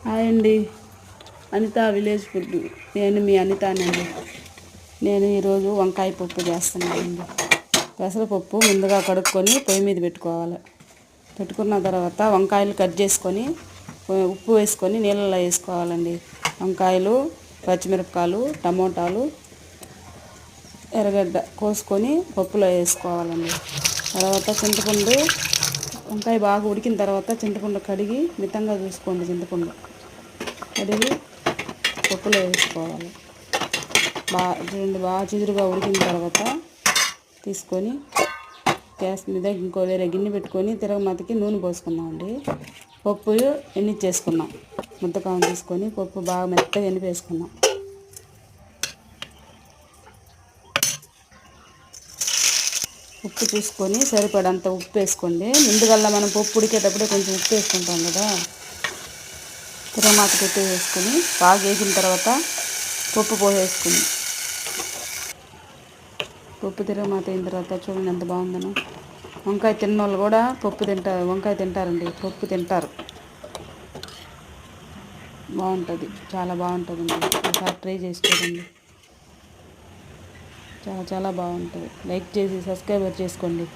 Hi అండి, Anitha village food. నేను మీ అనితానండి. నేను ఈరోజు వంకాయ పప్పు చేస్తున్నానండి. పెసరపప్పు ముందుగా కడుక్కొని పొయ్యి మీద పెట్టుకోవాలి. పెట్టుకున్న తర్వాత వంకాయలు కట్ చేసుకొని ఉప్పు వేసుకొని నీళ్ళలో వేసుకోవాలండి. వంకాయలు, పచ్చిమిరపకాయలు, టమోటాలు, ఎర్రగడ్డ కోసుకొని పప్పులో వేసుకోవాలండి. తర్వాత చింతపండు, వంకాయ బాగా ఉడికిన తర్వాత చింతపండు కడిగి మితంగా చూసుకోండి. చింతపండు కడిగి పప్పులో వేసుకోవాలి. బాగా చిదురుగా ఉడికిన తర్వాత తీసుకొని గ్యాస్ మీద ఇంకో వేరే గిన్నె పెట్టుకొని తిరగమాతకి నూనె పోసుకుందామండి. పప్పు ఎన్నిచ్చేసుకున్నాం. ముద్దకావం తీసుకొని పప్పు బాగా మెత్తగా ఎనిపేసుకున్నాం. ఉప్పు చూసుకొని సరిపడంత ఉప్పు వేసుకోండి. ముందుగల్లా మనం పప్పు ఉడికేటప్పుడే కొంచెం ఉప్పు వేసుకుంటాం కదా. తిరగమాత పెట్టి వేసుకొని బాగా వేసిన తర్వాత పప్పు పోసేసుకుని పప్పు తిరగమాత అయిన తర్వాత చూడండి ఎంత బాగుందనో. వంకాయ తిన్నోళ్ళు కూడా పప్పు తింటారు, వంకాయ తింటారండి, పప్పు తింటారు. బాగుంటుంది, చాలా బాగుంటుందండి. ఒకసారి ట్రై చేసి చూడండి, చాలా చాలా బాగుంటుంది. లైక్ చేసి సబ్స్క్రైబ్ చేసుకోండి.